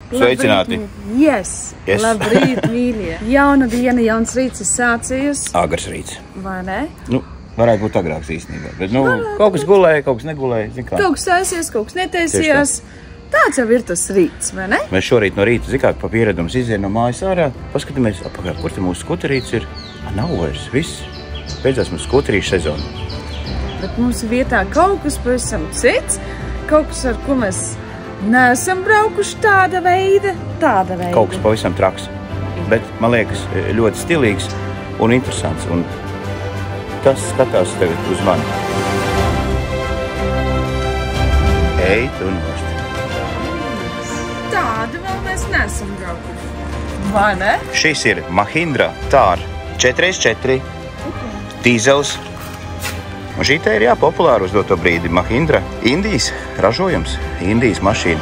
Sveicināti! Yes. Labrīt, mīļie! Jauna diena, jauns rīts ir sācies. Agrs rīts. Vai ne? Nu, varētu būt agrāks īstenībā. Bet, nu, kaut kas gulēja, kaut kas negulēja. Kaut kas taisies, kaut kas netaisījās. Tāds jau ir tas rīts, vai ne? Mēs šorīt no rīta, zikāt, pa pieredums izien no mājas ārā. Paskatāmies, apakā, kur te mūsu skuterīts ir. Nav vairs, viss. Beidzās mūsu skuterīšu sezonu. Bet mums ir vietā kaut kas pavisam cits. Kaut kas, ar ko mēs neesam braukuši tāda veida. Kaut kas pavisam traks. Bet, man liekas, ļoti stilīgs un interesants. Un tas skatās tagad uz mani. Ej, tu nost. Tāda vēl mēs neesam braukuši. Vai ne? Šis ir Mahindra Thar 4x4 dīzels. Un šī te ir populāra uz doto brīdi Mahindra. Indijas ražojums, Indijas mašīna.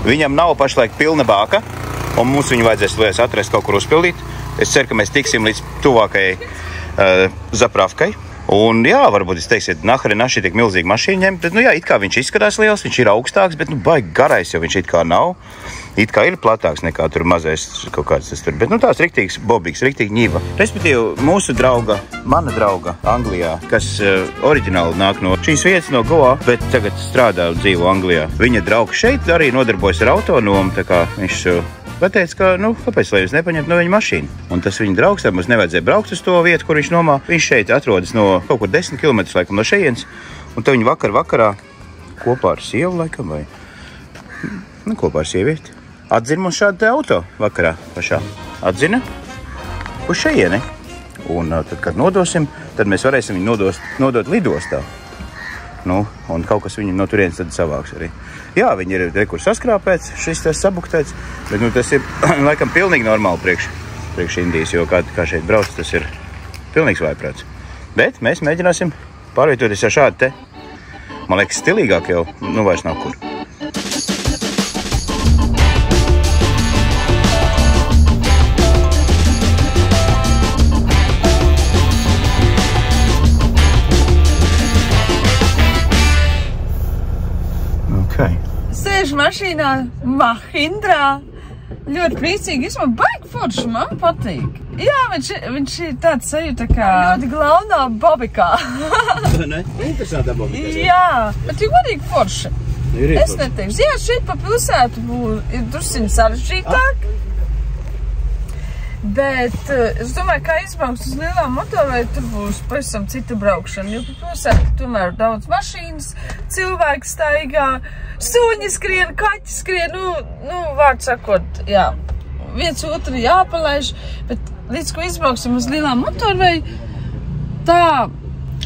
Viņam nav pašlaik pilna bāka, un mums viņu vajadzēs atrast kaut kur uzpildīt. Es ceru, ka mēs tiksim līdz tuvākajai zapravkai. Un jā, varbūt jūs teiksiet, naši tik milzīgi mašīna ņem, bet, nu jā, it kā viņš izskatās liels, viņš ir augstāks, bet, nu, baigi garais jau viņš it kā nav. It kā ir platāks nekā tur mazais kaut kāds tas tur, bet, nu, tās riktīgs bobīgs, riktīgi ņiva. Respektīvi, mūsu drauga, mana drauga Anglijā, kas oriģināli nāk no šīs vietas, no Goa, bet tagad strādā un dzīvo Anglijā. Viņa draugs šeit arī nodarbojas ar autonomu, tā kā viņš pateica, ka, nu, kāpēc, lai jūs nepaņemt no viņa mašīnu? Un tas viņa draugs, tad mums nevajadzēja braukt uz to vietu, kur viņš nomā. Viņš šeit atrodas no kaut kur 10 km, laikam, no šejienes. Un tad viņi vakarā kopā ar sievu, laikam, vai, nu, kopā ar sievieti, atzina mums šādu te auto vakarā pašā. Atzina uz šejieni. Un tad, kad nodosim, tad mēs varēsim viņu nodot lidostā. Nu, un kaut kas viņam no turienes tad savāks arī. Jā, viņi ir rekur saskrāpēts, šis tas sabuktēts, bet, nu, tas ir laikam pilnīgi normāli priekš Indijas, jo kā šeit brauc, tas ir pilnīgs vājprāts. Bet mēs mēģināsim pārvietoties ar šādu te, man liekas, stilīgāk jau, nu, vairs nav kur. Sēžu mašīnā Mahindrā. Ļoti priecīgi. Es man baigi forši, man patīk. Jā, viņš ir tāds sajūta kā ļoti glaunā bobikā. Ne? Interesantā bobikā. Jā, bet ir godīgi forši. Es neteikšu. Jā, šeit pa pilsētu ir drusciņi sarežģītāk. Bet es domāju, kā izbrauks uz lielām motorveidu, tur būs pavisam cita braukšana. Jo pa pilsētu tomēr daudz mašīnas, cilvēki staigā, suņi skrien, kaķi skrien, nu, vārds sakot, jā, viens otru jāpalaiž, bet līdz ko izbrauksim uz lielām motorveidu, tā,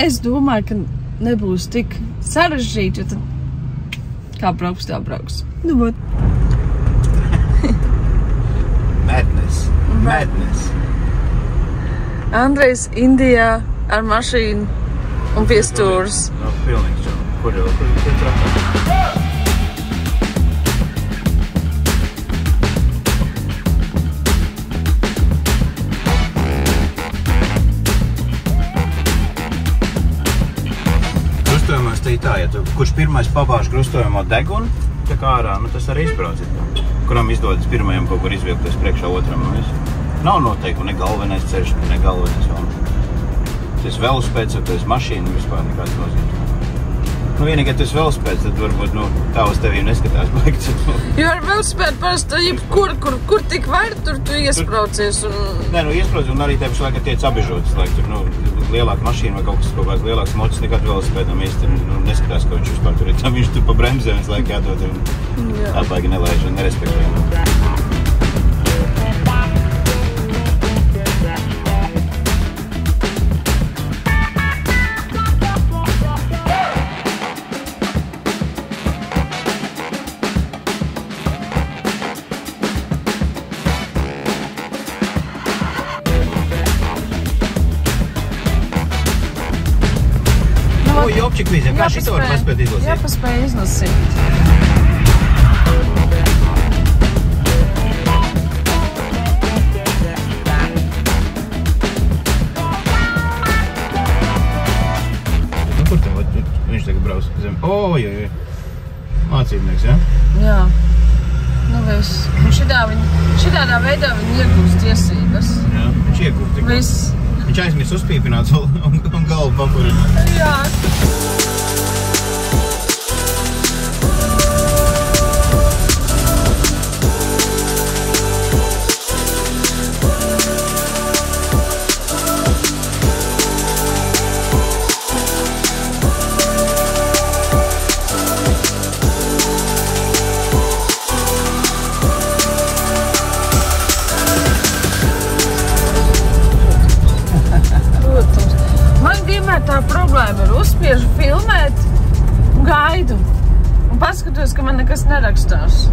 es domāju, ka nebūs tik sarežģīti, jo tad kā brauks, tā brauks. Nu, būt. Madness. Andrejs Indijā ar mašīnu un pie stūras. Nav pilnīgs jau. Kur trakā? Krustojumos te ir tā, ja kurš pirmais pabāž krustojumā degunu, tā kā ārā, nu tas arī izbrauc. Kuram izdodas pirmajam kaut kur izvilkties priekšā otram. Nav noteikti ne galvenais ceļš, ne galvenais vēl. Tas velospēds, vai tas mašīna vispār nekāds nozīmes. Nu, vienīgi, ja tas velospēds, tad varbūt, nu, tā uz tevīm neskatās baigts. Jo ar velospēdu parasti, kur tik var, tur tu iespraucies un... Nē, nu, iespraucies un arī tev šlaika tiec abežotas, lai tur, nu, lielāka mašīna vai kaut kāds lielāks mocis nekad velospēdam īsti, nu, neskatās, ka viņš vispār tur ir. Tam viņš tur pa bremzēm viens laika jādod un tā baigi nelaiž un nerespektē. Jopčik vīziem, kā šito var paspēt izlasīt? Jāpaspēj izlasīt. zem. Ojoj. Mācībnieks, ja? Jā. Nu viss. Un šitādā veidā viņi iegūst tiesības. Jā, viņš iegūst tikko. Viss. Viņš aizmirst uzpīpināt un galvu papurināt. Jā. Tā problēma ir uzspiežu filmēt un gaidu. Un paskatos, ka man nekas nerakstās.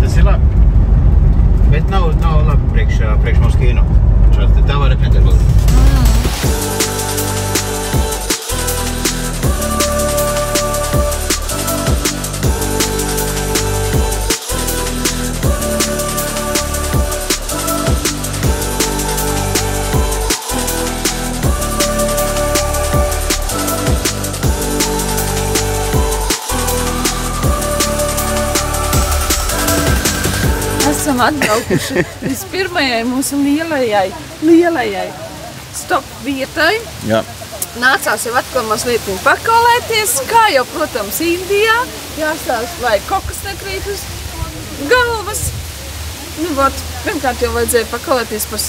Tas ir labi. Bet nav labi priekš mūsu kino. Tā vairāk nedarbūt. Esam atbraukuši līdz pirmajai mūsu lielajai stop vietai. Jā. Nācās jau atkal mazliet pakolēties, kā jau, protams, Indijā. Jāstāst, vai kokas nekrīt uz galvas. Nu, vot, pirmkārt jau vajadzēja pakolēties par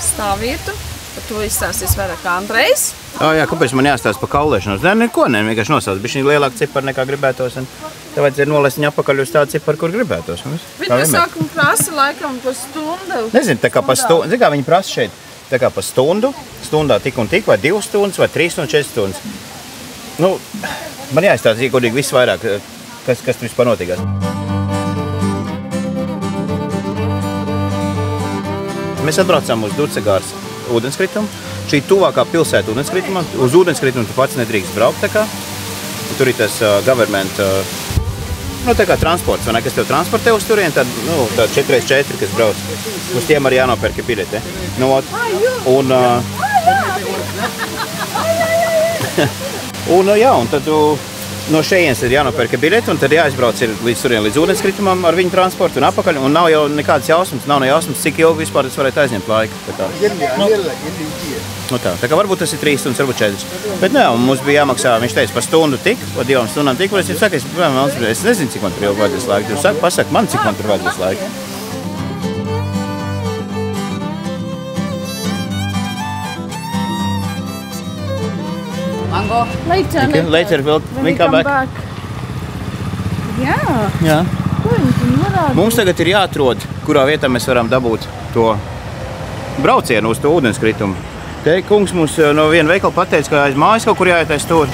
stāvvietu. Par to izstāstīs vairāk Andrejs. Jā, kāpēc man jāstāst par kaulēšanos? Neko, vienkārši nosauc. Bišķiņ lielāku ciparu nekā gribētos. Tev vajadzēja nolest viņu apakaļ uz tādu ciparu, kur gribētos. Viņi no sākuma prasa laikam par stundu. Nezinu, tā kā par stundu. Zini, kā viņi prasa šeit? Tā kā par stundu. Stundā tik un tik, vai 2 stundas, vai 3 un 4 stundas. Nu, man jāizstāsta godīgi viss vairāk, kas tur vispār notikās. Mēs atbraucām uz Ducegāras ūdenskritumu. Šī tuvākā pilsēta ūdenskritumam. Uz ūdenskritumu tu pats nedrīkst braukt tā kā. Tur ir tas government, nu tā kā transports, vai ne, kas tev transportē uz turien, tad, nu, tā 4x4, kas brauc. Uz tiem arī jānopērka biļete. Nu, un tad no šejienes ir jānopērka biļete, un tad jāizbrauc līdz turien, līdz ūdenskritumam ar viņu transportu un apakaļ, un nav jau nekādas jausmas, cik ilgi vispār tas varētu aizņemt laiku. Tā kā varbūt tas ir 3 stundas, varbūt 4. Bet nē, mums bija jāmaksā, viņš teica, par stundu tik, par 2 stundām tik, un es viņam saku, es nezinu, cik man tur ilgi vajadzēs laika. Jūs pasaka man, cik man tur vajadzēs laika. Mango. Later we'll come back. Jā. Ko viņi tur norāda? Mums tagad ir jāatrod, kurā vietā mēs varam dabūt to braucienu uz to ūdenskritumu. Te kungs mums no viena veikala pateica, ka aiz mājas kaut kur jāiet aiz tur,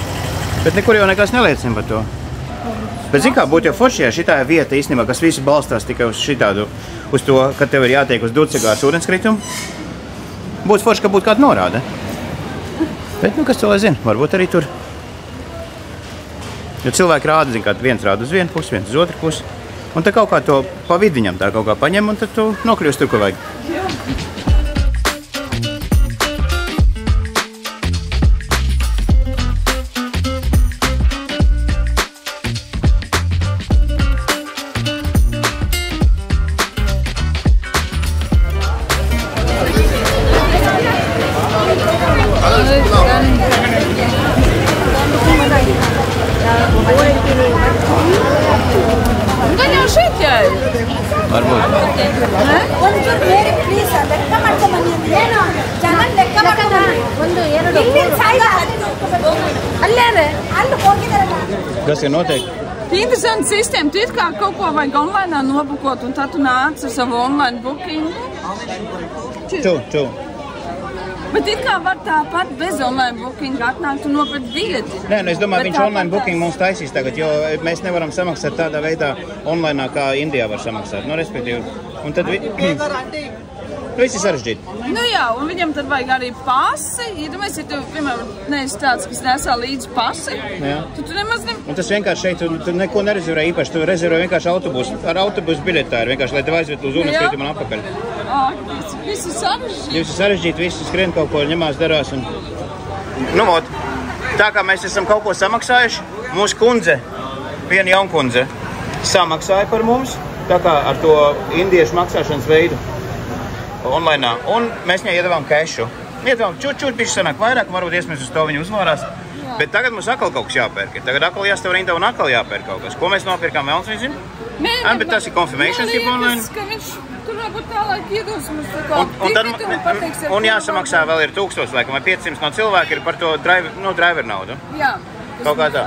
bet nekur jau nekas neliecina par to. Bet zin kā, būtu jau forši, ja šitā vieta īstenībā, kas visi balstās tikai uz šitādu, uz to, ka tev ir jātiek uz Ducegāras ūdenskritumu, būtu forši, ka būtu kāda norāde. Bet, nu, kas to lai zina, varbūt arī tur. Jo cilvēki rāda, zin kā, viens rāda uz vienu pusi, viens uz otru pusi. Un te kaut kā to pa vidu viņam tā kaut kā paņem, un tad tu nokļūsi tur, ko vajag. Kas ir noteikti? Interesanti sistēma. Tu it kā kaut ko vajag online nobukot, un tad tu nāc ar savu online bookingu. Ču. Bet it kā var tāpat bez online bookinga atnākt un nopirkt biļeti. Nē, es domāju, viņš online booking mums taisīs tagad, jo mēs nevaram samaksāt tādā veidā online, kā Indijā var samaksāt. Nu, respektīvi. Un tad viss ir sarežģīti. Nu jā, un viņam tad vajag arī pasi. Iedomājies, ja tu, piemēram, neesi tāds, kas nesā līdzi pasi, tu nemaz ne... Un tas vienkārši šeit, tu neko nerezervē īpaši, tu rezervē vienkārši autobusu. Ar autobusu biļetā ir vienkārši, lai tev aizved uz ūdenskritumu un apakaļ. Viss ir sarežģīti. Viss ir sarežģīti, viss skrien kaut ko ņemās, darās un... Nu, vot. Tā kā mēs esam kaut ko samaksājuši, mūsu kundze, viena jaunkundze, samaksāja par mums, tā kā ar to indiešu maksāšanas veidu online. Un mēs viņai iedavām kešu. Iedavām čūt bišķi sanāk vairāk, varbūt iesmēs uz to viņa uzvārās. Bet tagad mums atkal kaut kas jāpērk. Tagad atkal jāstāv rindā un atkal jāpērk kaut kas. Ko mēs nopirkām vēl, nezinu? Bet tas ir confirmation skip online. Ka viņš tur varbūt tālāk iedos mums tā kā tiketi un pateiks ar... Un jāsamaksā vēl ir 1000, laikam, vai 500 no cilvēki ir par to driver naudu. Jā. Kaut kā tā.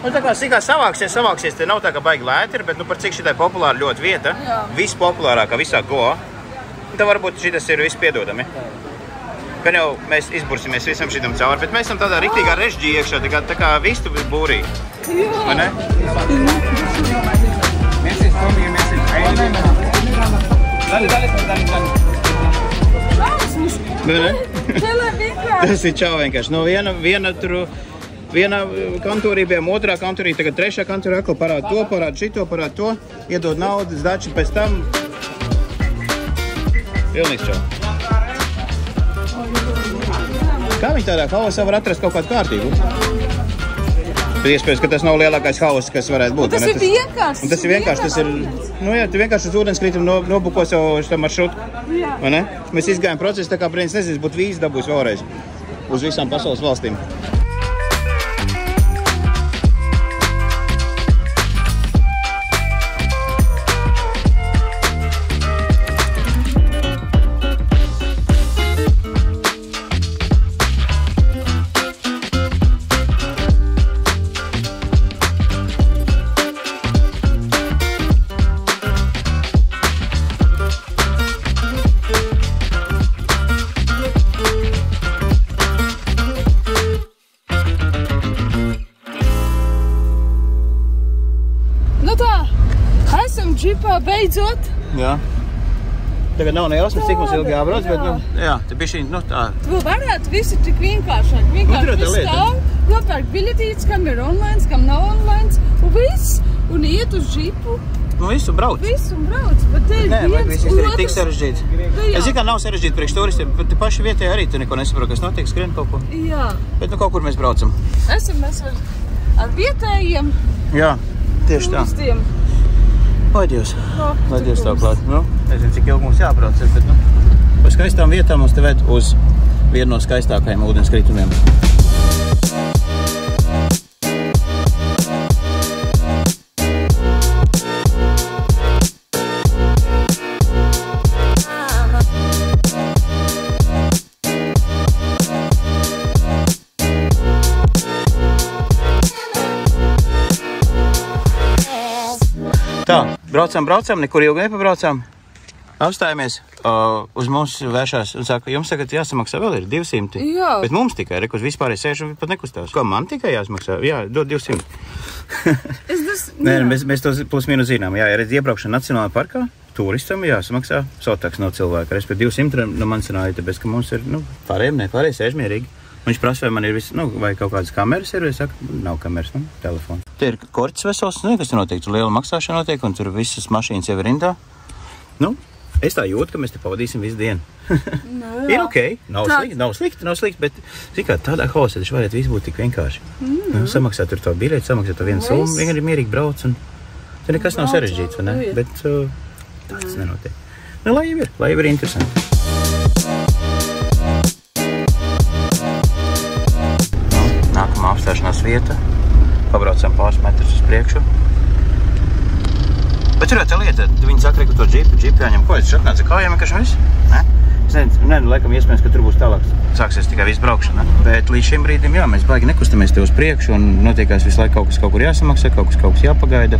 Un tā kā sīkā savāksies, te nav tā kā baigi lēti ir, bet par cik šitai populāra ļoti vieta, vispopulārākā visā Goa, tad varbūt šitas ir viss piedodami. Gan jau mēs izbursimies visam šitam cauri, bet mēs esam tādā riktīgā režģī iekšā, tā kā vistu būrī. Vai ne? Tas ir čau vienkārši. No viena kantorī bijām, otrā kantorī, tagad trešā kantorī atkal parāda to, parāda šito, parāda to, iedod naudas, dači pēc tam. Pilnīgs čau. Kā viņi tādā haosā var atrast kaut kādu kārtību? Bet iespējams, ka tas nav lielākais haoss, kas varētu būt. Tas ir vienkārši. Tas ir vienkārši, tas ir, tu vienkārši uz ūdenskrītumu nobuko savu šo maršrutu. Vai ne? Mēs izgājām procesu, tā kā brīdis nezinu, būtu vīzes dabūs vēlreiz uz visām pasaules valstīm. Beidzot. Jā. Tagad nav nejausmas, cik mums ilgi jābrauc, bet, jā, te bišķi, tā. Tu varētu visi tik vienkāršāk. Vienkārši viss stāv, nopērk biļetītes, kam ir online, kam nav online, un viss, un iet uz džipu. Visu brauc. Visu brauc, bet te ir viens un otrs. Tik sarežģīts. Es zinu, ka nav sarežģīti priekš turistiem, bet paši vietēji arī tu neko nesaprot, kas notiek, skrien kaut ko. Jā. Bet kaut kur mēs braucam. Esam ar vietējiem. Jā, tieši tā. Turistiem. Lai Dievs tā klāt. Nezinu, cik ilgi mums jābrauc, bet pa skaistām vietām mums te ved uz vienu no skaistākajiem ūdenskritumiem. Tā, braucām, nekur ilgi nepabraucām, apstājāmies, uz mums vēršās un saka, jums tagad jāsamaksā vēl ir 200, bet mums tikai, uz vispārēji sēž un pat nekustās. Ko, man tikai jāsamaksā? Jā, dod 200. Nē, mēs to plus mīnus zinām, jā, redz iebraukšana Nacionālajā parkā, turistam jāsamaksā sotaks no cilvēka, respektīvi 200 no man sanāja, tāpēc, ka mums ir, pārējiem sēž mierīgi. Viņš prasa, vai man ir vai kaut kādas kameras ir, vai saka, nav kameras, telefons. Te ir korķis vesels, kas tur notiek, tur liela maksāšana notiek, un tur visas mašīnas jau ir rindā. Es tā jūtu, ka mēs te pavadīsim visu dienu. Ir okei, nav slikti, bet kā tādā hausā taču varētu viss būt tik vienkārši. Samaksāt tur to biļeti, samaksāt to vienu summu, vienkārši mierīgi brauc, un tur nekas nav sarežģīts, vai ne? Bet tāds nenotiek. Lai jau ir interesanti. Nākamā apstāšanās vieta. Pabraucam pāris metrus uz priekšu. Bet tur jau tā lieta, viņi saka, ka to džipu jāņem ko, es šatnāca kājām vienkārši viss. Es nezinu, laikam iespējams, ka tur būs tālāk sāksies tikai viss braukšana. Bet līdz šim brīdim, jā, mēs baigi nekustamies te uz priekšu un notiekās visu laiku kaut kas kaut kur jāsamaksā, kaut kas jāpagaida.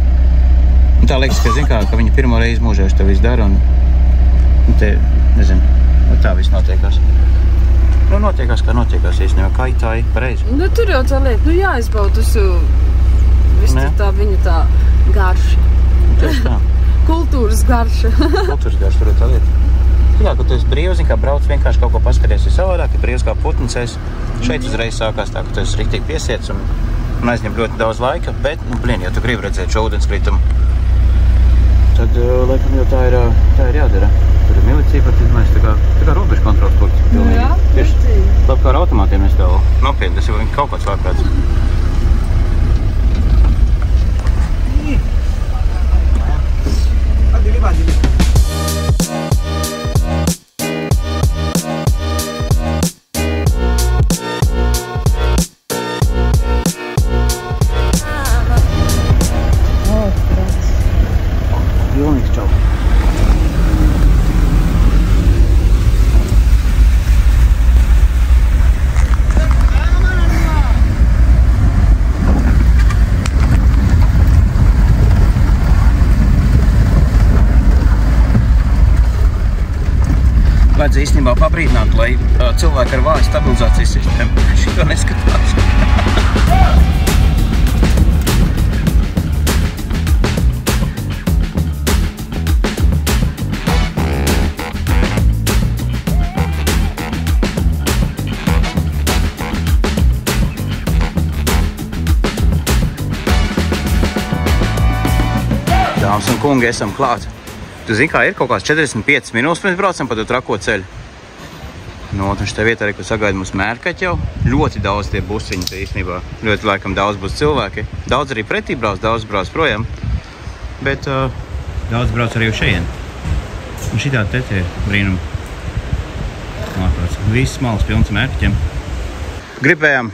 Un tā liekas, ka, ka viņi pirmo reizi mūžējuši to visu dara un te, nezinu, tā viss notiekās. Notiekās, kā notiekās, īstenībā kaitāji pareizi. Tur jau tā lieta, jāizbauda visu tā viņa tā garša. Tieši tā. Kultūras garša. Kultūras garša, tur ir tā lieta. Jā, ka tu esi brīvs, kā brauc vienkārši kaut ko paskaties savādāk, ka brīvs kā putnicēs. Šeit uzreiz sākās tā, ka tu esi riktīgi piesiets un aizņem ļoti daudz laika, bet, ja tu gribi redzēt šo ūdenskritumu, tad, laikam, jau tā ir jādara. Tur ir milicija pat izmēs, tā kā robežu kontrols punkts. Jā, tieši kā ar automātiem nestāvu. Nopietni, tas jau kaut kāds vārprāts. Vajadz īstenībā pabrīdināt, lai cilvēki ar vāju stabilizācijas sistēmu šito neskatās. Dāmas un kungi, esam klāt. Tu zini, kā ir kaut kāds 45 minūtes, mēs braucam pa to trako ceļu. Nu, un šitā vietā arī, kur sagaida mums mērkaķi jau. Ļoti daudz tie busiņi īstenībā. Ļoti laikam daudz būs cilvēki. Daudz arī pretī brauc, daudz brauc projām. Bet daudz brauc arī uz šeien. Un šitā te ir brīnum. Viss malas pilns mērkaķiem. Gribējām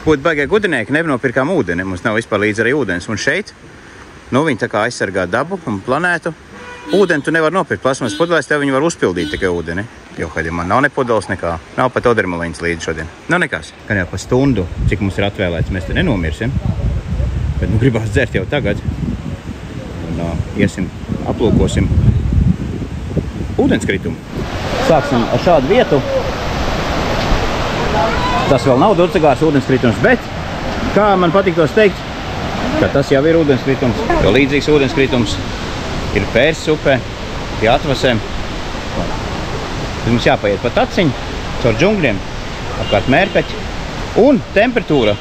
būt baigai gudrinieki, nevinopirkām ūdeni. Mums nav vispār līdz arī ūdens. Un šeit, nu, viņi tā kā aizsargā dabu un planētu. Ūdeni tu nevar nopirkt plasmas pudelēs, tev viņi var uzpildīt tikai ūdeni. Jo, kad man nav ne pudeles nekā, nav pat odermaliņas līdzi šodien. Nav nekas. Gan jau pa stundu, cik mums ir atvēlēts, mēs te nenomirsim. Bet nu gribās dzert jau tagad. Un iesim, aplūkosim ūdenskritumu. Sāksim ar šādu vietu. Tas vēl nav Dudzegārs ūdenskritums, bet, kā man patīk tos teikt, ka tas jau ir ūdenskritums. Jo līdzīgs ūdenskritums ir Pērses upē, pie Atvasēm. Tad mums jāpaiet pa taciņu, caur džungļiem, apkārt mērkaķi. Un temperatūra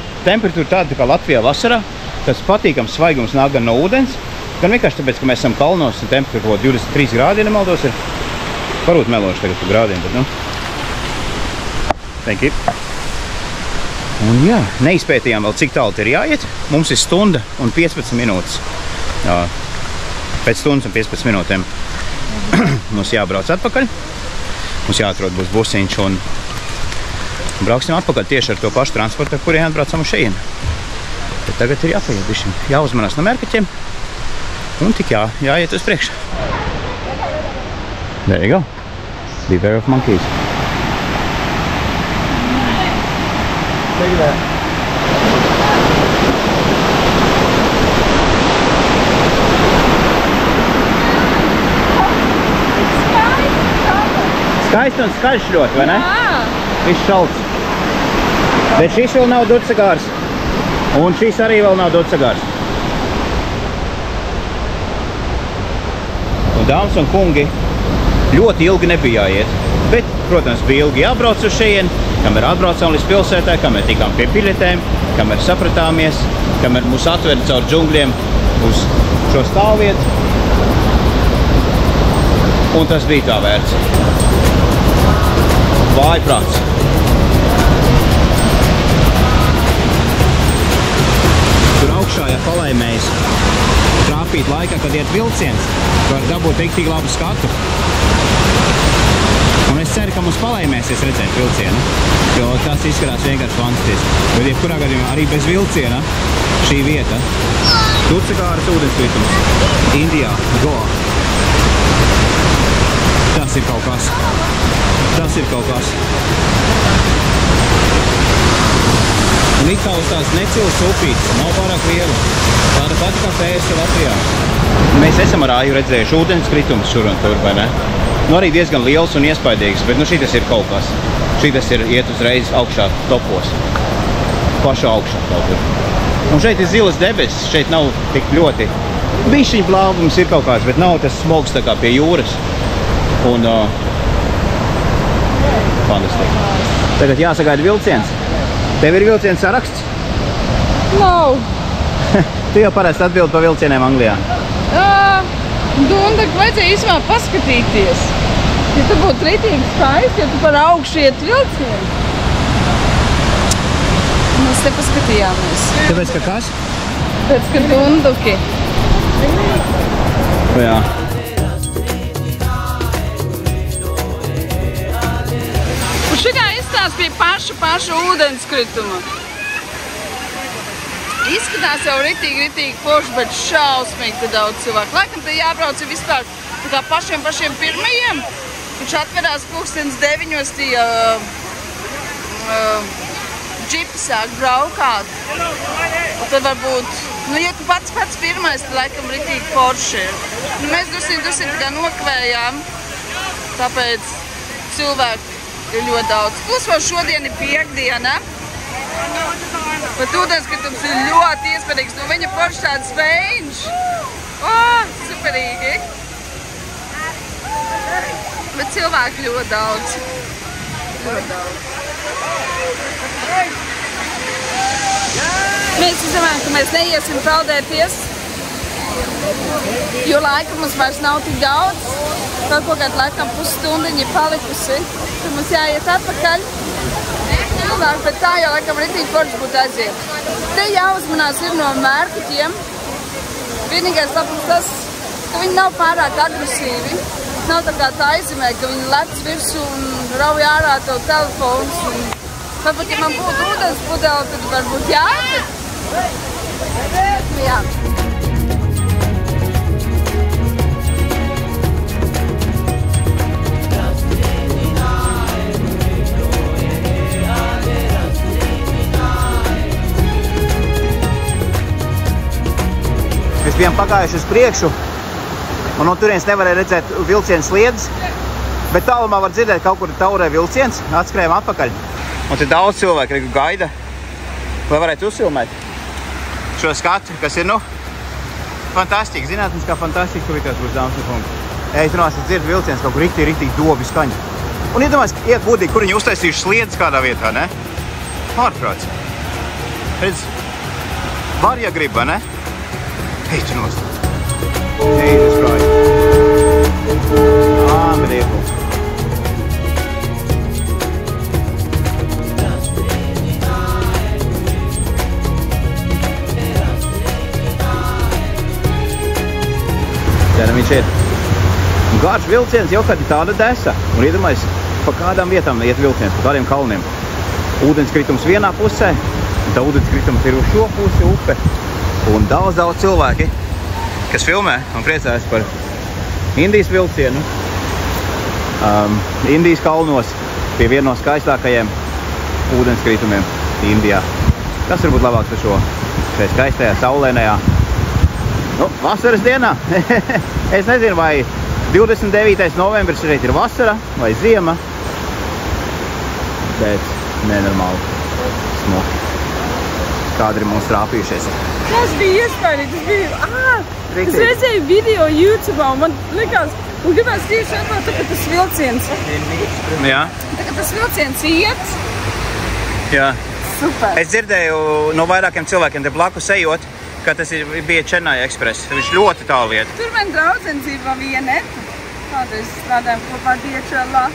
tāda kā Latvijā vasarā, tas patīkams svaigums nāk gan no ūdens, gan vienkārši tāpēc, ka mēs esam kalnos, un temperatūra 23 grādi, ja nemaldos, ir varbūt meloši tagad par grādiem, bet nu. Thank you. Un jā, neizpētījām vēl, cik tālu te ir jāiet. Mums ir stunda un 15 minūtes. Jā. Pēc stundas un 15 minūtēm mums jābrauc atpakaļ. Mums jāatrod būs busiņš un brauksim atpakaļ tieši ar to pašu transportu, ar kuriem atbraucam uz šejienu. Bet tagad ir jāpaiet bišķiņ, jāuzmanās no mērkaķiem un tik jāiet uz priekšu. There you go. Beware of monkeys. Take that. Skaisti un skaļš ļoti, vai ne? Jā! Viss šalts. Bet šis vēl nav Dudzegārs. Un šis arī vēl nav Dudzegārs. Un dāmas un kungi, ļoti ilgi nebija jāiet. Bet, protams, bija ilgi jābrauc uz šeien, kamēr atbraucām līdz pilsētā, kamēr tikām pie biļetēm, kamēr sapratāmies, kamēr mūs atveda caur džungļiem uz šo stāvvietu. Un tas bija tā vērts. Vājprāts. Tur augšā, ja palaimējas trāpīt laikā, kad iet vilciens, var dabūt riktīgi labu skatu. Un es ceru, ka mums palaimēsies redzēt vilcienu, jo tas izskatās vienkārši fantastiski. Bet jebkurā gadījumā arī bez vilciena šī vieta. Dudzegāras ūdenskritums. Indijā. Goa. Tas ir kaut kas. Tas ir kaut kas. Un it kā uz tās necils upītes, nav pārāk liela. Tāda pati kā Pērse Latvijā. Mēs esam ar āju redzējuši ūdenskritums šur un tur, vai ne? Nu arī diezgan liels un iespaidīgs, bet nu šitas ir kaut kas. Šitas ir iet uzreiz augšā topos. Pašā augšā kaut kur. Un šeit ir zilas debesis, šeit nav tik ļoti. Bišķiņ blāvums ir kaut kāds, bet nav tas smogs tā kā pie jūras. Un fantastiski. Tagad jāsagaida vilciens. Tev ir vilciens saraksts? Nav. Tu jau parasti atbildi pa vilcieniem Anglijā. Un tagad vajadzēja īsumā paskatīties. Ja tu būtu ritīgi skaisti, ja tu par augšu iet vilcienu. Mēs te paskatījāmies. Tāpēc, ka kas? Pēc, ka dunduki. Jā. Un šitā izstās pie paša ūdenskrituma. Izskatās jau ritīgi forši, bet šausmīgi te daudz cilvēku. Laikam te jābrauc vispār tā kā pašiem pirmajiem. Viņš atverās 9:00 tie džipi sāk braukāt. Un tad varbūt, ja tu pats pirmais, tad laikam ritīgi forši ir. Mēs drusku tā kā nokavējām, tāpēc cilvēku ir ļoti daudz. Plus vēl šodien ir piekdiena. Bet ūdenskritums ir ļoti iespaidīgs. Nu, viņa forši tāds veiņš. Superīgi. Bet cilvēku ļoti daudz. Mēs izdomājam, ka mēs neiesim peldēties, jo laika mums vairs nav tik daudz. Vēl kaut kāda laikam pusstundiņa palikusi. Tad mums jāiet atpakaļ. Bet tā jau laikam ritīgi forši būtu aiziet. Te jāuzmanās ir no mērkuķiem. Vienīgais labums tas, ka viņi nav pārāk agresīvi. Nav tā kā tā aizimē, ka viņi lec virsū un rauj ārā tev telefons. Varbūt, ja man būtu ūdens pudele, tad varbūt jā. Jā. Mēs bijām pagājuši uz priekšu, un no turienes nevarēja redzēt vilcienu sliedes, bet tālumā var dzirdēt, kaut kur taurē vilciens, atskrējām atpakaļ. Un te daudz cilvēku gaida, lai varētu uzfilmēt šo skatu, kas ir, fantastiski, zinātniskā fantastika, kur vietās būs dāmas un kungi. Es runāšu, es dzirdu vilciens, kaut kur ritīgi dobi skaņa. Un iedomājies, iet būdīgi, kur viņi uztaisījuši sliedes kādā vietā, ne? Ārprāts. Redz, var, ja grib, ne? Ej, tu nost. Jesus Christ. Unbelievable. Jā, viņš ir. Garš vilciens jau kad ir tāda desa. Un iedomājies, pa kādām vietām iet vilciens, pa kādiem kalniem. Ūdenskritums vienā pusē, un tā ūdenskritums ir uz šo pusi upe. Un daudz cilvēki, kas filmē un priecājas par Indijas vilcienu. Indijas kalnos pie viena no skaistākajiem ūdenskritumiem Indijā. Kas var būt labāks par šo šeit skaistajā, saulēnajā, vasaras dienā? Es nezinu, vai 29. novembris šeit ir vasara vai ziema, bet nenormāli smuki. Kādi ir mums trāpījušies. Tas bija iespaidīgi, tas bija, es redzēju video YouTube, un man likās, un gribēs tieši atvērt, tā kā tas vilciens. Jā. Tā kā tas vilciens iet. Jā. Super. Es dzirdēju no vairākiem cilvēkiem te blakus ejot, ka tas bija Chennai Express. Viņš ļoti tālu iet. Tur man draudzene dzīvo Vieneta. Kādreiz strādājam kopā DHL-ā.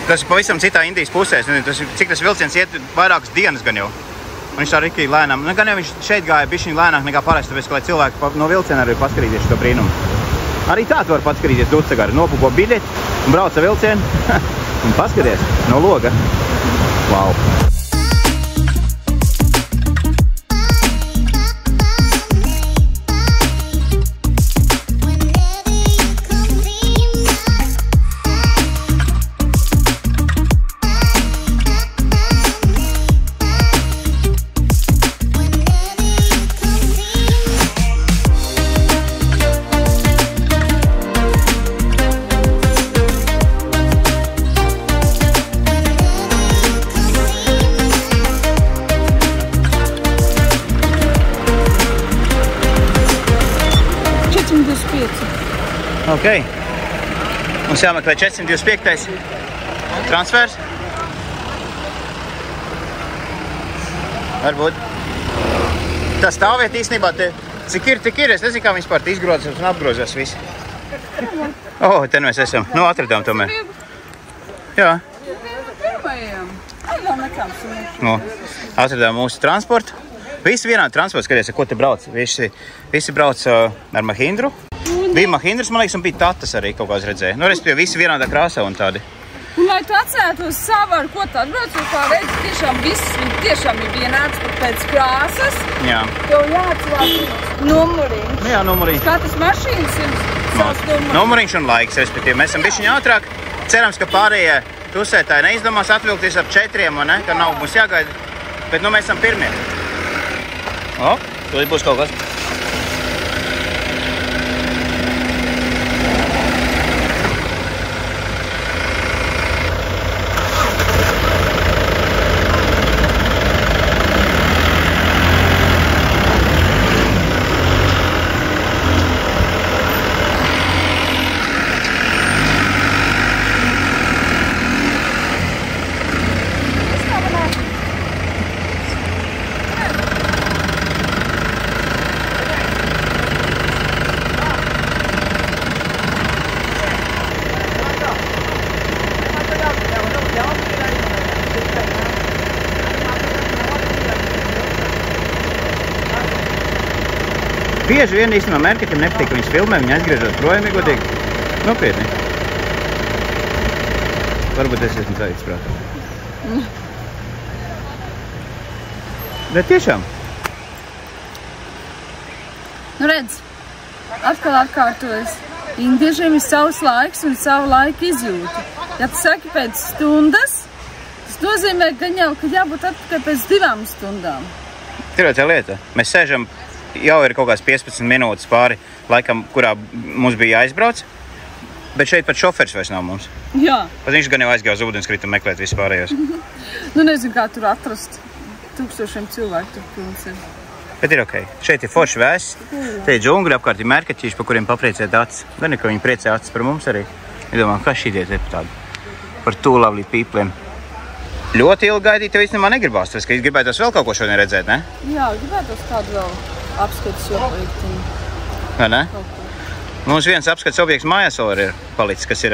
Tas ir pavisam citā Indijas pusē. Cik tas vilciens iet vairākas dienas gan jau. Un viņš tā rikīgi lēnām. Gan jau viņš šeit gāja bišķiņ lēnāk nekā parasti, tāpēc, lai cilvēki no vilciena arī paskatīties šo brīnumu. Arī tā tu var paskatīties Dutsagari. Nopuko biļeti un brauc ar vilcienu un paskaties no loga. Wow! Ok. Mums jāmeklē 425. transfers. Varbūt. Tā stāvvieta īstenībā te, cik ir, tik ir. Es nezinu, kā viņas pārt izgrozās un apgrozās visi. Te mēs esam. Atradām tomēr. Jā. Nu, atradām mūsu transportu. Visi vienādi transports, skaties, ar ko te brauc. Visi brauc ar Mahindru. Bija Mahindras, man liekas, un bija Tatas arī kaut kāds redzēja. Nu, respektīvi, visi vienādā krāsā un tādi. Un lai tu atcerētos savu, ar ko tu atbrauc, jo kā redzi, tiešām viss tiešām ir vienāds pat pēc krāsas. Jā. Tev jāatcerās numuriņš. Nu jā, numuriņš. Katras mašīnas ir savs numuriņš. Numuriņš un laiks, respektīvi. Mēs esam bišķiņ ātrāk. Cerams, ka pārējie tusētāji neizdomās atvilkties ar 4, vai ne? Ka nav mums jāgaida. Bet nu mēs esam pirmie. O, tūlīt būs kaut kas. Bieži vien īstenībā Merketim nepatīk, ka viņas filmē, viņa aizgriežot projām, ir godīgi. Nopietni. Varbūt es esmu teicis prātā. Bet tiešām. Nu redz, atkal atkārtojas. Indiešiem ir savs laiks un savu laiku izjūta. Ja tu saki pēc stundas, tas nozīmē, ka jābūt atpakaļ pēc 2 stundām. Ir tā lieta. Mēs sēžam, jau ir kaut kāds 15 minūtes pāri laikam, kurā mums bija jāizbrauc, bet šeit pat šoferis vairs nav mums. Jā. Pat viņš gan jau aizgāja uz ūdenskritumu meklēt vispārējos. Nu nezinu, kā tur atrast. 1000 cilvēku tur pilns ir. Bet ir ok. Šeit ir forši vēss. Te ir džungļi, apkārt ir merkaķīši, pa kuriem papriecēt acis. Gan ir, ka viņi priecē acis par mums arī. Es domāju, kā šī dieta ir par tādu. Par two lovely peopliem. Ļoti ilgi gaidīt, tev īstenībā negribās. Tas, ka gribētos vēl kaut ko šodien redzēt, ne? Jā, gribētos kādu vēl apskates objektu. Vai ne? Mums viens apskates objekts mājās vēl ir palicis, kas ir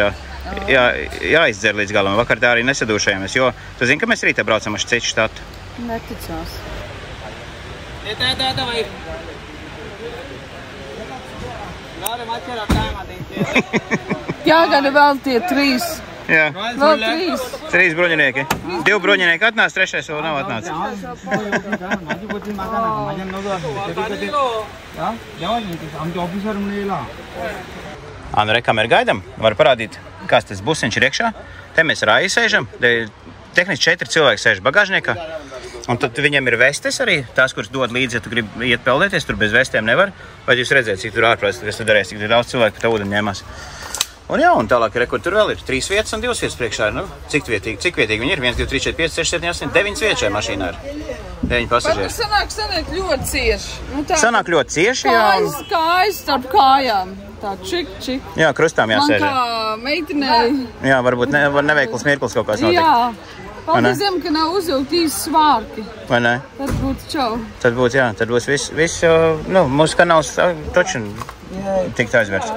jāizdzer līdz galam. Vakar tā arī nesadūšajamies, jo tu zini, ka mēs rītā braucam uz citu štatu. Neticās. Jāgada vēl tie 3. Jā. Vēl 3. 3 bruņinieki. 2 bruņinieki atnāc, 3. vēl nav atnācis. Nu, re, kamēr gaidam, var parādīt, kāds tas busiņš ir iekšā. Te mēs rāji sēžam. Tehniski 4 cilvēki sēž bagāžniekā. Un tad viņiem ir vestes arī, tās, kuras dod līdzi, ja tu gribi iet peldēties, tur bez vestēm nevar. Vai jūs redzēt, cik tur ārprāts, kas tu darēs, cik tur daudz cilvēku pa tā ūdeni ņēmās. Un jā, un tālāk ir, kur tur vēl ir 3 vietas un 2 vietas priekšā ir, nu, cik vietīgi viņi ir, 1, 2, 3, 4, 5, 6, 7, 8, 9 vietas šajā mašīnā ir, 9 pasažieri. Sanāk ļoti cieši. Nu, sanāk ļoti cieši, jā. Kājas starp kājām, tā čik. Jā, krustām jāsēž. Man kā meitenei. Jā, varbūt neveikls mirklis kaut kāds notikt. Jā. Paldies Dievam, ka nav uzvilkt īsti svārki. Vai ne? Tad būtu čau. Tad būtu, jā, tad būs viss, nu, mūsu kanāls toču tikt aizvērts.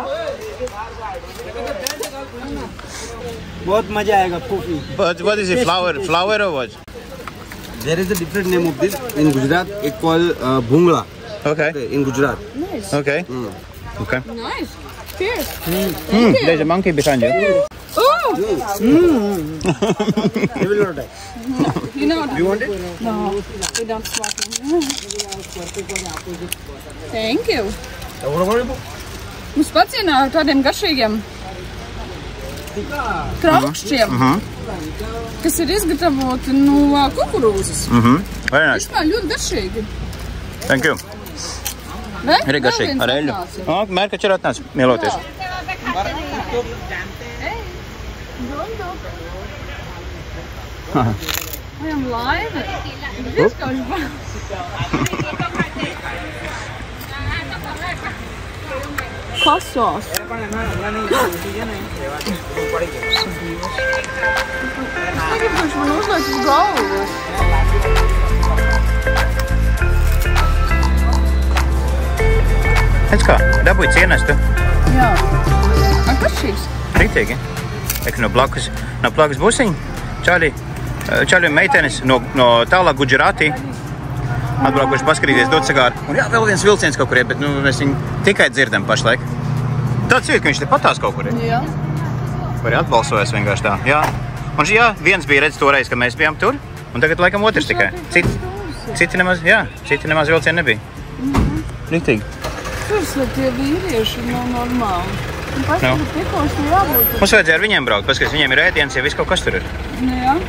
बहुत मजा आएगा पुफी. But what is it, flower or what? There is a different name of this in Gujarat. It called bhungla. Okay. In Gujarat. Nice. Okay. Okay. Nice. Cheers. There's a monkey behind you. Oh! They will not die. You know Do you want it? No, we don't smoke. Thank you. Mums pacienā tādiem garšīgiem kraukšķiem, kas ir izgatavoti no kukurūzas. Very nice. Vispār ļoti garšīgi. Thank you. Ne? Arī garšīgi. Ar eļļu. Mērkači ir atnāc mieloties. Vajam laive. Viskauši bā. Kasos. Tagad viņš man uzliek uz galvas. Redz kā, dabūj cienestu. Jā. A, kas šīs? Rītīgi. Ek no blakus busiņi. Čādi čaļiem meitenes no tālāk Guģerātī. Atbraukuši paskatīties Dutsagāru. Un jā, vēl viens vilciens kaut kur ir, bet mēs viņu tikai dzirdam pašlaik. Tāds ir, ka viņš te patās kaut kur ir. Jā. Vai atbalsojas vienkārši tā. Jā. Un jā, viens bija redz toreiz, ka mēs bijām tur, un tagad laikam otrs tikai. Citi nemaz vilcieni nebija. Riktīgi. Tur tie vīrieši nav normāli. Un paskatīt, tikos ir jābūt. Mums vajadzēja ar viņiem braukt, paskatīt, viņiem ir ēdiens, ja viss kaut kas tur ir. Jā.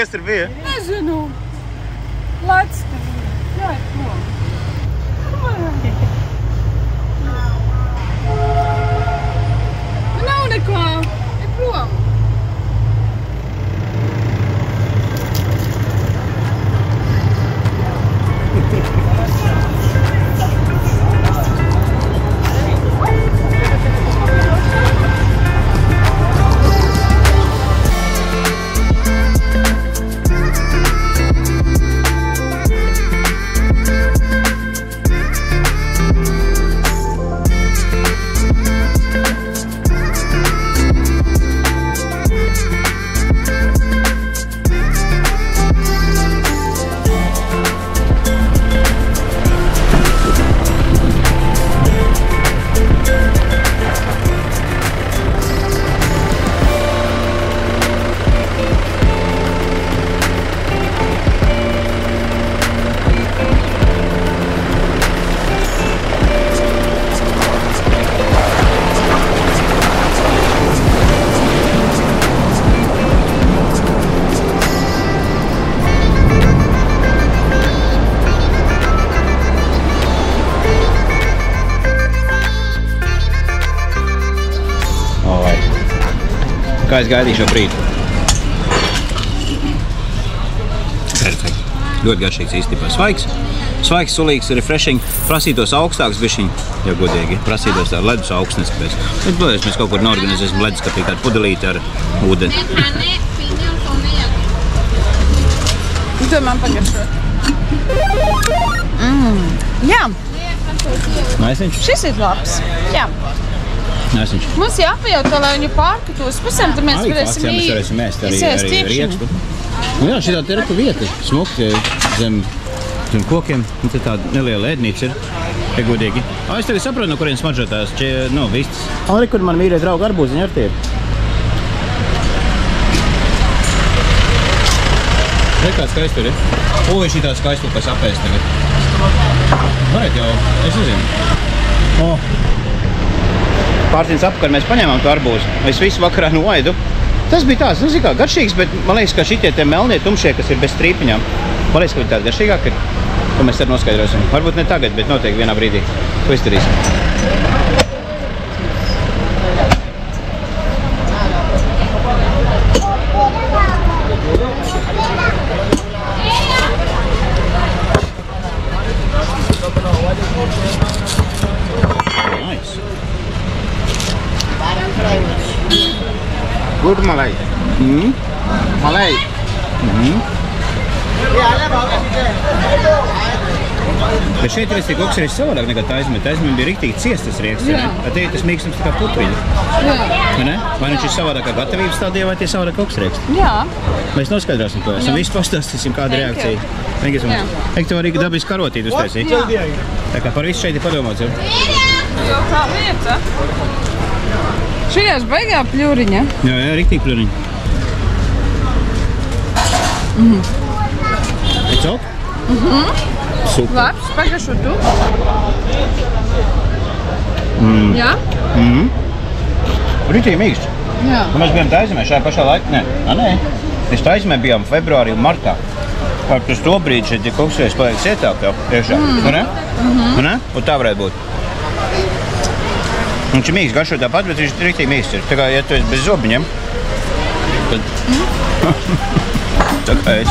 Kas tur bija? Nezinu. Lats tur bija. Jā, ir prom. Nav nekā. Ir prom. Kā es gaidīju šo brīdi? Perfekti. Ļoti garšīgs īstenībā. Svaigs, sulīgs, refreshing. Prasītos augstāks bišķiņ, ja godīgi. Prasītos tā ledus augstnes, kāpēc. Bet, protams, mēs kaut kur norganizēsim ledus, kā tādu pudelīti ar ūdeni. Tu man pagaršo. Jā. Maisiņš? Šis ir labs. Jā. Maisiņš. Mums jāpajautā, lai viņu pārkatos pusēm, tad mēs varēsim ēst arī riekstu. Nu jā, šitā te ir vieta, smukti zem kokiem. Un te tāda neliela ēdnīca ir, ja godīgi. Es tagad saprotu, no kurien smaržotās, vistas. Arī, kur man mīļie draugi arbūziņi ar tie ir. Re, kā skaisti tur ir. Oi, šitā skaisti pēc apēst tagad. Varētu jau, es nezinu. Pārsīns apkārt mēs paņēmām to arbūzu. Es visu vakarā noaidu. Tas bija tāds, zin kā, garšīgs, bet man liekas, ka šitie te melnie tumšie, kas ir bez strīpiņām. Man liekas, ka viņi tādi garšīgāki ir. To mēs tad noskaidrosim. Varbūt ne tagad, bet noteikti vienā brīdī. Ko izdarīsim? Good Malay. Malay. Bet šeit ir kaut kas arī savādāk nekā taizmē. Taizmē bija riktīgi ciestas rieks, ne? Te ir tas mīkstums tā kā putriņa. Vai ne? Vai viņš ir savādāk kā gatavības stādījā, vai tie savādāk kaut kas rieks? Jā. Mēs noskaidrosim to. Esam visu pastāstīsim, kāda reakcija. Tev arī dabīs karotīti uztaisīt. Tā kā par visu šeit ir padomāts, jau? Jau tā lieta. Šajās baigā pļuriņa. Jā, riktīgi pļuriņa. It's ok? Super. Labs, pagaršo tu. Jā? Riktīgi mīksts. Jā. Un mēs bijām Taizemē šajā pašā laikā? Nē. Mēs Taizemē bijām februārī un martā. Par to brīdi šeit ir kaut kas paliek cietāk jau iešā. Vai ne? Un tā varētu būt. Viņš ir mīksts, garšo tāpat, bet viņš riktīgi mīksts ir. Tā kā, ja tu esi bez zobiņiem, tad... Tā kā es.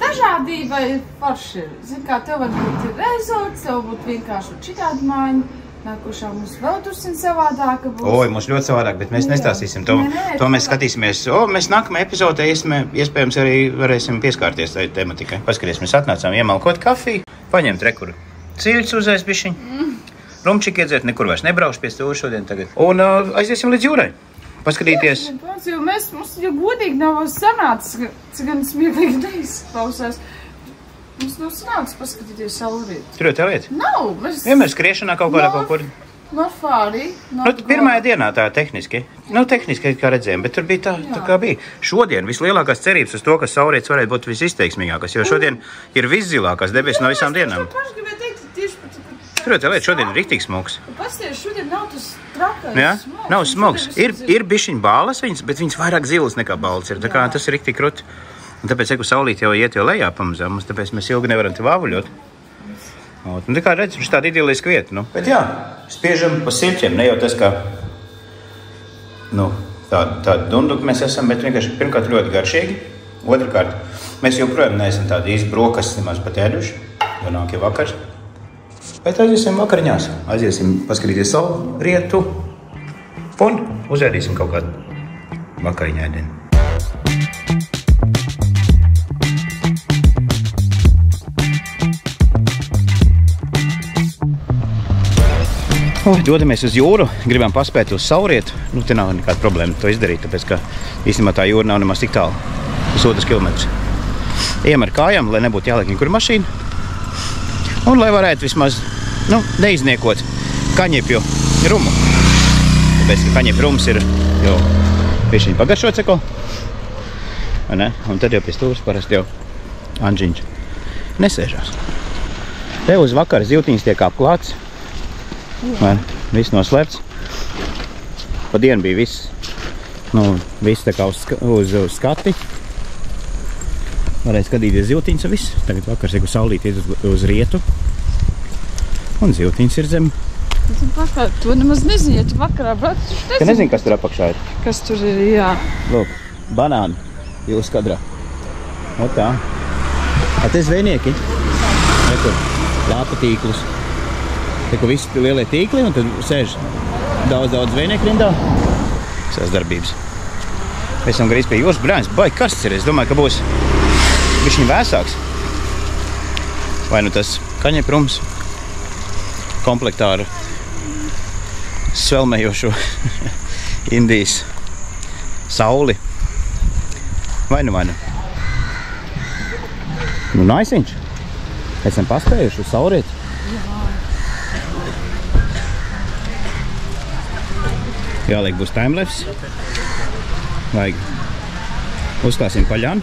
dažādība ir forši. Zin kā, tev varbūt ir rezorts, tev varbūt vienkārši šitādi mājiņa. Nākošā mums vēl tursim savādāka būs. Oi, mums ļoti savādāk, bet mēs nestāstīsim to. To mēs skatīsimies. Mēs nākamajā epizodē iespējams arī varēsim pieskārties tai tematikai. Paskaties, mēs atnācām iemalkot kafiju, paņemt rekuru ciļus uzēs bišķiņ, rumčiki iedzēt, nekur vairs nebraukšu pie stūra šodien tagad. Un aiziesim līdz jūrai. Paskatīties. Mums jau godīgi nav sanācis, cik gan smieklīgi neizklausās. Mums nav sanācis paskatīties saulrietu. Tur jau tā lieta? Nav. Vienmēr skriešanā kaut kur. Nofāri. Pirmajā dienā tā tehniski. Tehniski kā redzējām, bet tur bija tā kā bija. Šodien vislielākās cerības uz to, ka saulrietis varētu būt visizteiksmīgākas, jo šodien ir viszilākās debesis no visām dienām. Tur jau tā lieta, šodien ir riktīgi smogs. Pasties, šodien nav tas trakais. Jā, nav smogs. Ir bišķiņ bālas viņas, bet viņas vairāk zilas nekā bālas ir. Tā kā tas ir riktīgi krut. Un tāpēc, ja saulīt jau iet lejā pamazām, tāpēc mēs ilgi nevaram te vāvuļot. Un tā kā redz, viņš tāda idiliska vieta. Bet jā, spiežam pa silķiem, ne jau tas, kā tāda dunduka mēs esam, bet vienkārši pirmkārt ļoti garšīgi. Otrakārt, mēs joprojām neesam tādi īsti brokastis nemaz pat ēduši, jo nāk jau vakars. Bet aiziesim vakariņās, aiziesim paskatīties saulrietu un uzēdīsim kaut kādu vakariņu ēdienu. Dodamies uz jūru, gribam paspēt uz saulrietu. Te nav nekāda problēma to izdarīt, tāpēc, ka īstenībā tā jūra nav nemaz tik tālu. 1,5 kilometrs. Ejam ar kājām, lai nebūtu jāliek nekur mašīna. Un lai varētu vismaz, neizniekot kaņepju rumu. Tāpēc, ka kaņepju rums ir jau piešķiņ pagaršots eko. Un tad jau pie stūras parasti jau Anžiņš nesēžās. Te uz vakara zivtiņas tiek apklāts. Viss noslēpts. Pa dienu bija viss, viss tā kā uz skati. Varēja skatīties zivtiņas un viss. Tagad vakars ir saulīt iet uz rietu. Un zivtiņas ir zem. To nemaz nezinu, ja tu vakarā brauc. Ka nezinu, kas tur apakšā ir. Kas tur ir, jā. Lūk, banāni jūs kadrā. O tā. Te zvejnieki. Rekur, lāpa tīklus. Te, ko visi lielie tīkli, un tad sēž daudz zvejnieku rindā. Sās darbības. Mēs esam grīz pie jūras, brāņas, baigi karsts ir. Es domāju, ka būs bišķiņ vēsāks. Vai tas kaņeprums komplektā ar svelmējošo Indijas sauli. Vai nu. Naisiņš. Esam paspējuši uz saulrieti. Jāliek būs timelapse. Vajag. Uzklāsim paļānu.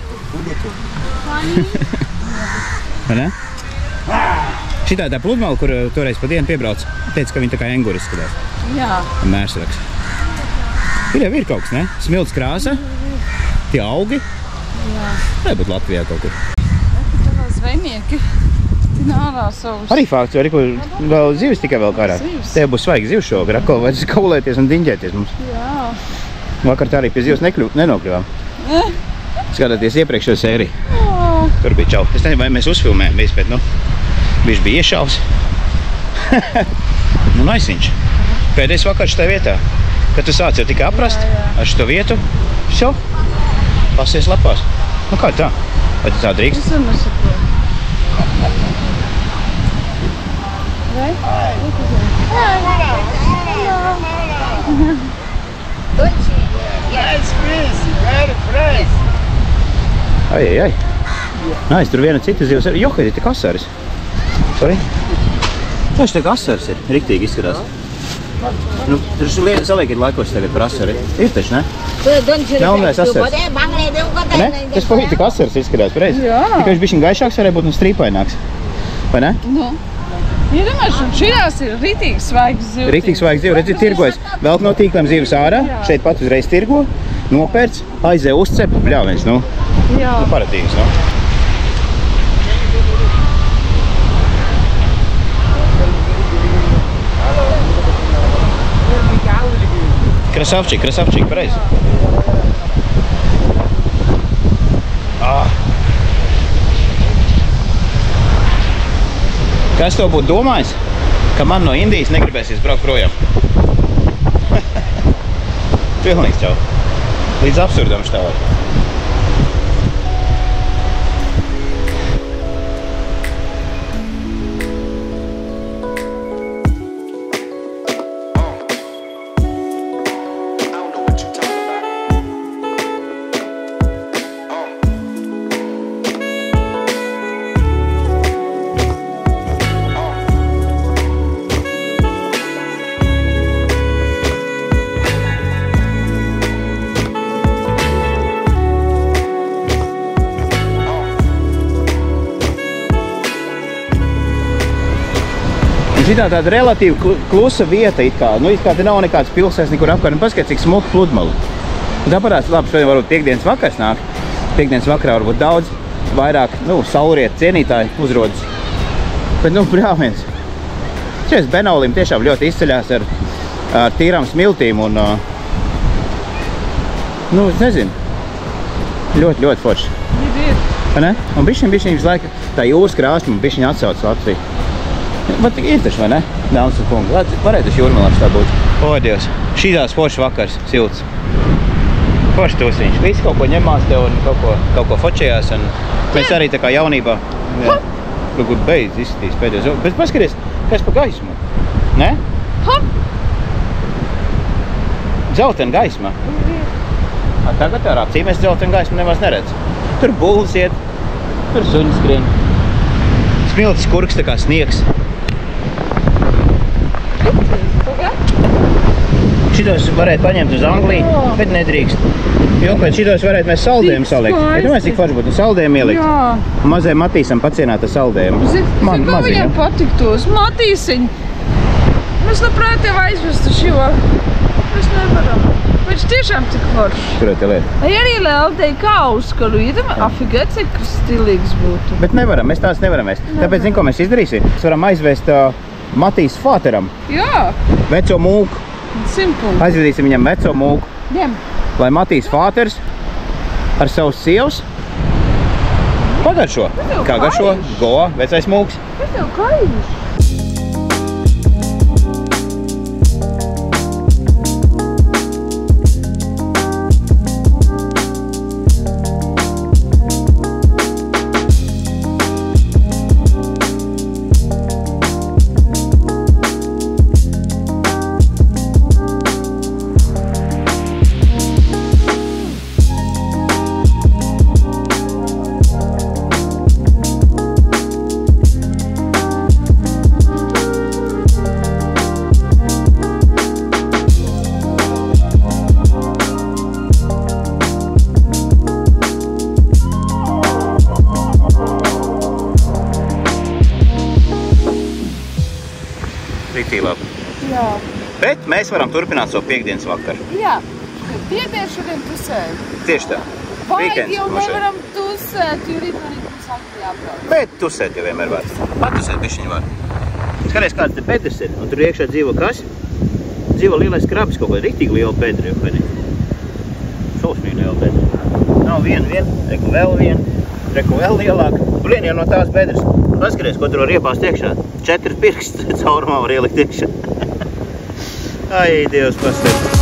Vai ne? Šitā tā pludmala, kur toreiz pa dienu piebrauc, teica, ka viņa tā kā enguri izskatās. Jā. Mērsraks. Ir kaut kas, ne? Smilts krāsa, tie augi. Jā. Vai būt Latvijā kaut kur. Tā zvejnieki. Ārā savus. Arī fakts, arī vēl zivis tikai vēl kārā. Te būs svaigi zivs šogad, atkal vajadzēs kaulēties un diņģēties mums. Jā. Vakar tā arī pie zivs nenokļuvām. Skatāties iepriekšējo sēriju. Tur bija čau. Es nezinu, vai mēs uzfilmējam visu, bet, viņš bija iešāvs. Naisiņš. Pēdējais vakars tajā vietā. Kad tu sāc jau tikai aprast ar šo vietu, šo, pasies lapās. Kā tā? Vai tu tā drīkst? Es nesaprotu. Ai. Es tur viena cita zivs ir. Johai, te kasaris. Sorry. Taču te kasaris ir. Riktīgi izskatās. Tur saliekiet laikos tagad par asari. Ir taču, ne? Melnais asaris. Ne? Tas te kasaris izskatās pareizi. Jā. Tikai viņš bišķiņ gaišāks varēja būt un strīpaināks. Vai ne? Iedomājies, un šitās ir ritīgi svaigas zivs. Ritīgi svaigas zivs. Redzi, tirgojas. Velk no tīkliem zivs ārā. Šeit pat uzreiz tirgo. Nopērc. Aizē uzcep. Bļāviens, Jā. Paratīvs, Krasavčik, pareizi. Kas to būtu domājis, ka man no Indijas negribēsies braukt projām? Pilnīgs čau. Līdz absurdam štāvāt. Šitā tāda relatīvi klusa vieta, it kā te nav nekāds pilsēs, nekur apkārt, un paskat, cik smuka pludmali. Un tāpēc, labi, šodien varbūt piekdienas vakars nāk, piekdienas vakarā varbūt daudz, vairāk, saulrietu cienītāji uzrodas. Bet, brāviens, šeit Benolim tiešām ļoti izceļās ar tīrām smiltīm un, es nezinu, ļoti, ļoti forši. Ir. Un bišķiņ visu laiku tā jūras krāsma bišķiņ atsauc Latviju. Bet ir taču, vai ne? Dāmas un kungi. Varētu taču jūrmalāši tā būt. O, Dievs. Šīdās forši vakars, silts. Forši tūsiņš. Visi kaut ko ņemās te un kaut ko fočējās. Un mēs arī tā kā jaunībā. Kur beidz izskatīs pēdējos. Bet paskaties, kas pa gaismu? Ne? Dzeltena gaisma. Tagad ar acīm es dzeltena gaismu nemaz neredzu. Tur bulls iet, tur suņi skrien. Smiltis kurks tā kā sniegs. Šitos varētu paņemt uz Angliju, bet nedrīkst. Jo pēc šitos varētu mēs saldējumu salikt. Es domāju, cik forši būtu saldējumu ielikt. Jā. Mazajam Matīsam pacienāt ar saldējumu. Zinu, viņam patiktos. Matīsiņ, mēs labprāt tev aizvestu šo. Mēs nevaram. Viņš tiešām cik forši. Turēt te lieta. Arī Leldei kā uzskalu. Afigēt, cik stilīgs būtu. Bet nevaram, mēs tās nevaram vēst. Tāpēc, zinu, ko mēs izdarīsim? Mēs varam aizvest Matīs fāteram. Jā. Veco mūku. Simple. Aizvedīsim viņam veco mūku. Lai Matīs fāters ar savus sievas pagaršo. Kā garšo? Goa, vecais mūks. Kas tev kaiš? Jā. Bet mēs varam turpināt savu piekdienas vakaru. Jā, piekdien šodien tusēju. Tieši tā. Baigi jau nevaram tusēt, jo rīt mums akti jābrauc. Bet tusēt jau vienmēr var. Patusēt bišķiņu var. Skaties, kāds te bedres ir. Un tur iekšā dzīvo kas? Dzīvo lielais krabis, kaut kā riktīgi liela bedre. Šausmīgi liela bedre. Nav viena, reku vēl viena, reku vēl lielāka. Tur vien jau no tās bedres. Paskaties, ko tur var iepāst iekšā. 4 pirksti caurumā var ielikt iekšā. Ai, Dievs, pastāv.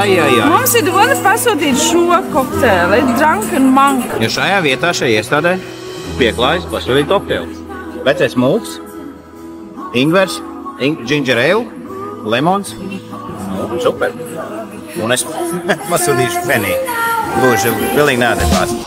Jā. Mums ir doma pasūtīt šo kokteili, Drunken Monk. Jo šajā vietā, šajā iestādē, pieklājas pasūtīt kokteili. Vecais mūks, ingvers, ginger ale, lemons. Super. Un es pasūtīšu penī. Lūdzu, pilnīgi neadekvāts.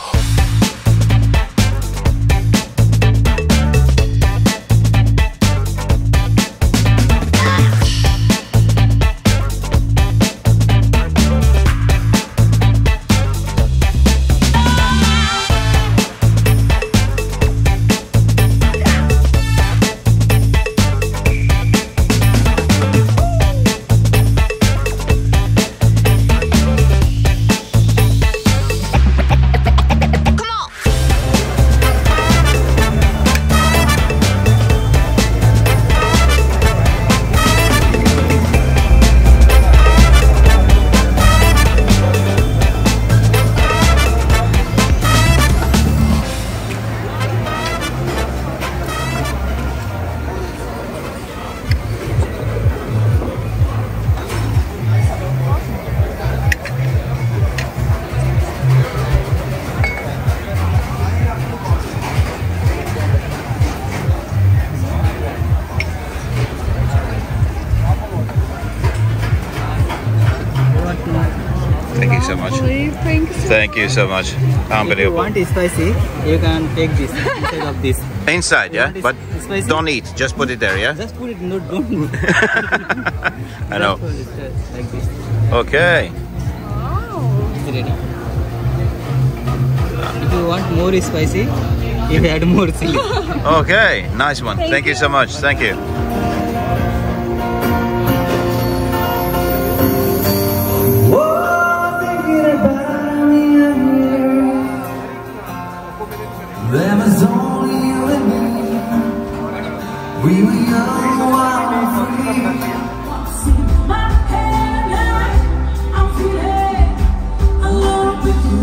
so much. Thank you. Thank you so much. If you Unbelievable. want spicy, you can take this instead of this. Inside, yeah? want But spicy? don't eat. Just put it there, yeah? Just put it, no, don't. I know. Just put it like this. Okay. It's ready. If you want more spicy, you add more chili. Okay. Nice one. Thank you so much. Thank you. There was only you and me. We were young, wild and free. My hand, I'm feeling alone with you.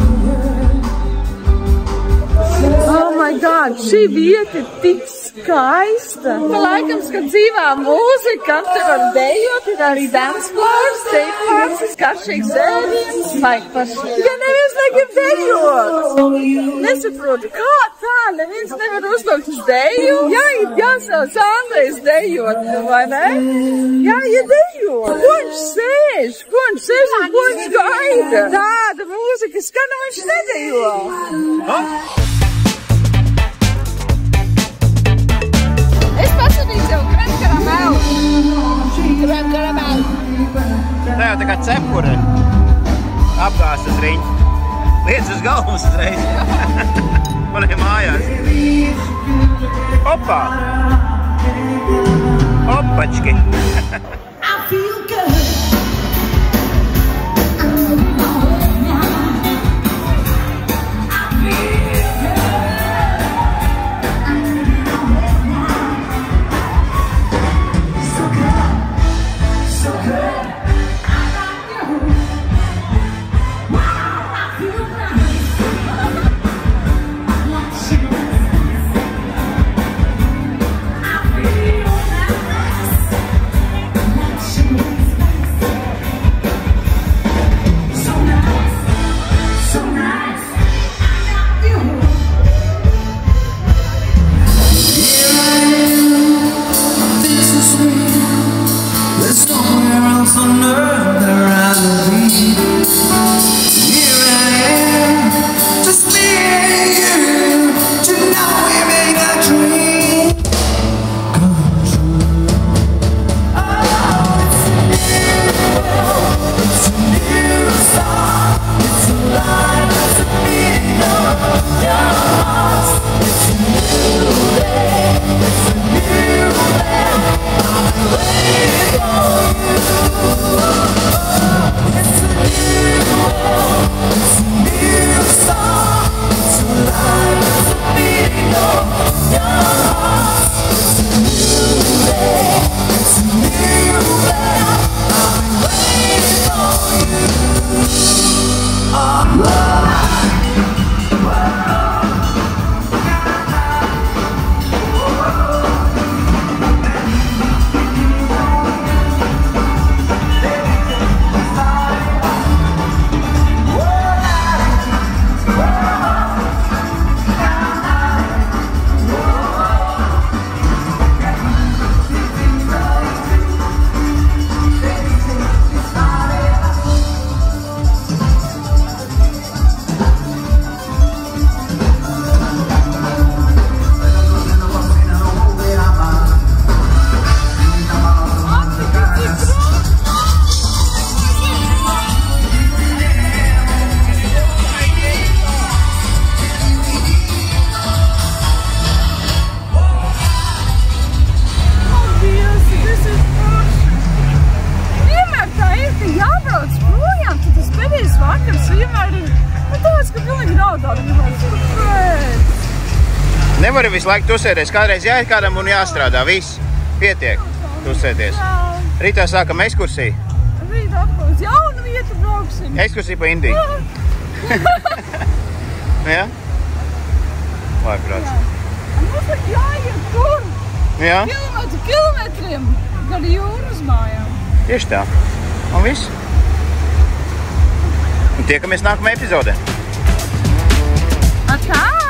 Oh my God, šī vieta ir tik skaista. Pa laikam, kad dzīvā mūzika, te var dejot, ir arī dance floors, steakhouse, garšīgs ēdiens. Vajag paši. Ja neviens negrib dejot. Nesaprotu, kā tā, neviens nevar uzlaukt uz deju. Jāsauc Andrejs dejot, vai ne? Ja dejo. Ko viņš sēž un ko viņš gaida? Tāda mūzika skan, un viņš nedejo. Es pasūtīju sev krem karamelu. Krem karamelu. Tā jau tā kā cepure. Apgāst uz riņu. Liec uz galvas uzreiz. Man ir mājās. Opā. Opački. I feel good. Nevari visu laiku tusēties. Kādreiz jāiet kādam un jāstrādā. Viss. Pietiek. Tusēties. Rītā sākam ekskursiju. Rīt atkal uz jaunu vietu brauksim. Ekskursiju pa Indiju. Jā? Vai, prāts. Mums ir jāiet tur. Jā? Kilometriem. Gar jūras mājām. Tieši tā. Un viss. Un tiekamies nākamajā epizodē. Atā!